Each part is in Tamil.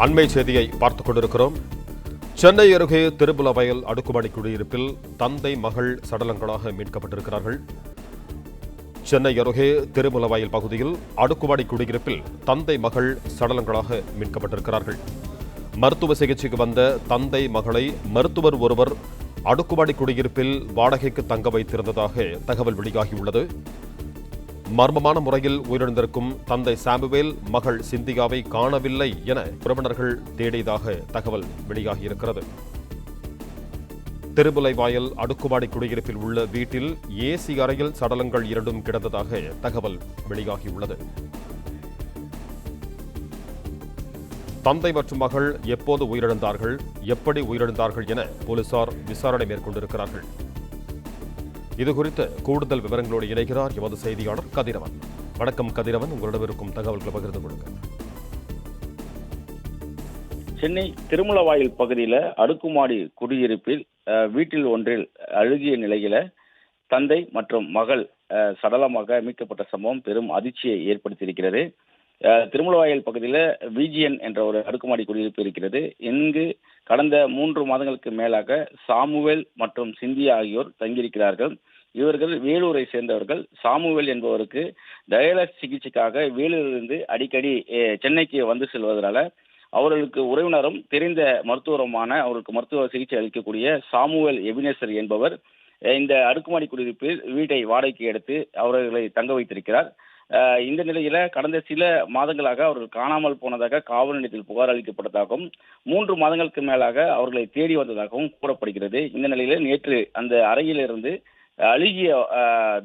அண்மை செய்தியை பார்த்துக் கொண்டிருக்கிறோம். சென்னை அருகே திருபுலவயல் அடுக்குமாடி குடியிருப்பில் தந்தை மகள் சடலங்களாக மீட்கப்பட்டிருக்கிறார்கள். சென்னை அருகே திருபுலவயல் பகுதியில் அடுக்குமாடி குடியிருப்பில் தந்தை மகள் சடலங்களாக மீட்கப்பட்டிருக்கிறார்கள். மருத்துவ சிகிச்சைக்கு வந்த தந்தை மகளை மருத்துவர் ஒருவர் அடுக்குமாடி குடியிருப்பில் வாடகைக்கு தங்க வைத்திருந்ததாக தகவல் வெளியாகியுள்ளது. மர்மமான முறையில் உயிரிழந்திருக்கும் தந்தை சாமுவேல், மகள் சிந்தியாவை காணவில்லை என உறவினர்கள் தேடியதாக தகவல் வெளியாகியிருக்கிறது. திருபுலைவாயல் அடுக்குமாடி குடியிருப்பில் உள்ள வீட்டில் ஏசி அறையில் சடலங்கள் இரண்டும் கிடந்ததாக தகவல் வெளியாகியுள்ளது. தந்தை மற்றும் மகள் எப்போது உயிரிழந்தார்கள், எப்படி உயிரிழந்தார்கள் என போலீசார் விசாரணை மேற்கொண்டிருக்கிறார்கள். இதுகுறித்து கூடுதல் விவரங்களோடு இணைகிறார் எமது செய்தியாளர் கதிரவன். வணக்கம் கதிரவன், உங்களிடம் இருக்கும் தகவல்களை பகிர்ந்து கொள்ளுங்கள். சென்னை திருமுலவாயில் பகுதியில் அடுக்குமாடி குடியிருப்பில் வீட்டில் ஒன்றில் அழுகிய நிலையில தந்தை மற்றும் மகள் சடலமாக மீட்கப்பட்ட சம்பவம் பெரும் அதிர்ச்சியை ஏற்படுத்தியிருக்கிறது. திருமுலவாயில் பகுதியில் விஜிஎன் என்ற ஒரு அடுக்குமாடி குடியிருப்பு இருக்கிறது. இங்கு கடந்த 3 மாதங்களுக்கு மேலாக சாமுவேல் மற்றும் சிந்தியா ஆகியோர் தங்கியிருக்கிறார்கள். இவர்கள் வேலூரை சேர்ந்தவர்கள். சாமுவேல் என்பவருக்கு டயாலிசிஸ் சிகிச்சைக்காக வேலூரிலிருந்து அடிக்கடி சென்னைக்கு வந்து செல்வதனால அவர்களுக்கு உறவினரும் தெரிந்த மருத்துவருமான அவருக்கு மருத்துவ சிகிச்சை அளிக்கக்கூடிய சாமுவேல் எபினேசர் என்பவர் இந்த அடுக்குமாடி குடியிருப்பில் வீட்டை வாடகைக்கு எடுத்து அவர்களை தங்க வைத்திருக்கிறார். இந்த நிலையில கடந்த சில மாதங்களாக அவர்கள் காணாமல் போனதாக காவல் நிலையத்தில் புகார் அளிக்கப்பட்டதாகவும் 3 மாதங்களுக்கு மேலாக அவர்களை தேடி வந்ததாகவும் கூறப்படுகிறது. இந்த நிலையில நேற்று அந்த அறையிலிருந்து அழுகிய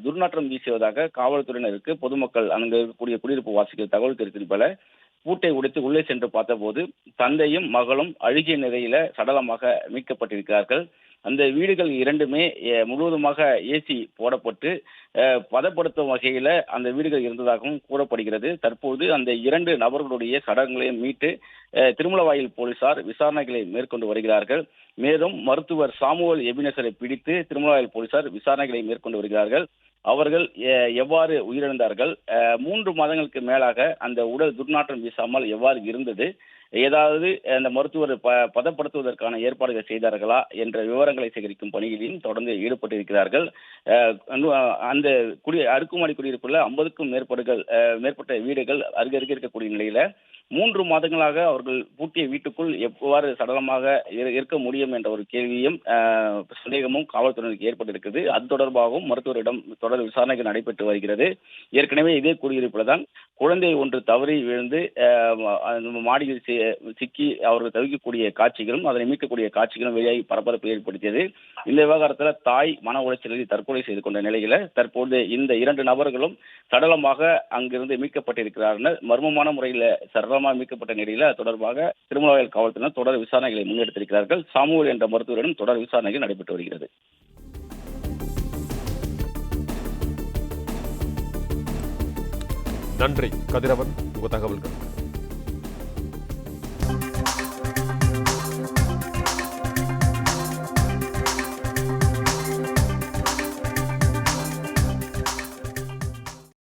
துர்நாற்றம் வீசுவதாக காவல்துறையினருக்கு பொதுமக்கள் அங்கு இருக்கக்கூடிய குடியிருப்பு வாசிகள் தகவல் தெரிவித்தபோல பூட்டை உடைத்து உள்ளே சென்று பார்த்தபோது தந்தையும் மகளும் அழுகிய நிலையில சடலமாக மீட்கப்பட்டிருக்கிறார்கள். அந்த வீடுகள் இரண்டுமே முழுவதுமாக ஏசி போடப்பட்டு பதப்படுத்தும் வகையில அந்த வீடுகள் இருந்ததாகவும் கூறப்படுகிறது. தற்போது அந்த 2 நபர்களுடைய சடலங்களையும் மீட்டு திருமுலவாயில் போலீசார் விசாரணைகளை மேற்கொண்டு வருகிறார்கள். மேலும் மருத்துவர் சாமுவேல் எபினேசரை பிடித்து திருமுலவாயில் போலீசார் விசாரணைகளை மேற்கொண்டு வருகிறார்கள். அவர்கள் எவ்வாறு உயிரிழந்தார்கள், 3 மாதங்களுக்கு மேலாக அந்த உடல் துர்நாற்றம் வீசாமல் எவ்வாறு இருந்தது, ஏதாவது அந்த மருத்துவர் பதப்படுத்துவதற்கான ஏற்பாடுகள் செய்தார்களா என்ற விவரங்களை சேகரிக்கும் பணியிலும் தொடர்ந்து ஈடுபட்டிருக்கிறார்கள். அந்த அடுக்குமாடி குடியிருப்புல 50க்கும் மேற்பட்ட வீடுகள் அருகருகே இருக்கக்கூடிய நிலையில 3 மாதங்களாக அவர்கள் பூட்டிய வீட்டுக்குள் எவ்வாறு சடலமாக இருக்க முடியும் என்ற ஒரு கேள்வியும் சந்தேகமும் காவல்துறையினருக்கு ஏற்பட்டிருக்கிறது. அது தொடர்பாகவும் மருத்துவரிடம் தொடர் விசாரணைகள் நடைபெற்று வருகிறது. ஏற்கனவே இதே குடியிருப்பில் தான் குழந்தை ஒன்று தவறி விழுந்து மாடியில் சிக்கி அவர்கள் தவிக்கக்கூடிய காட்சிகளும் அதனை மீட்கக்கூடிய காட்சிகளும் வெளியாகி பரபரப்பை ஏற்படுத்தியது. இந்த விவகாரத்தில் தாய் மன உளைச்சலில் தற்கொலை செய்து கொண்ட நிலையில தற்போது இந்த 2 நபர்களும் சடலமாக அங்கிருந்து மீட்கப்பட்டிருக்கிறார்கள். மர்மமான முறையில் சடலமாக மீட்கப்பட்ட நிலையில தொடர்பாக திருமுலவாயில் காவல்துறையினர் தொடர் விசாரணைகளை முன்னெடுத்திருக்கிறார்கள். சாமுவேல் என்ற மருத்துவரிடம் தொடர் விசாரணைகள் நடைபெற்று வருகிறது. நன்றி கதிரவன், உங்கள் தகவல்கள்.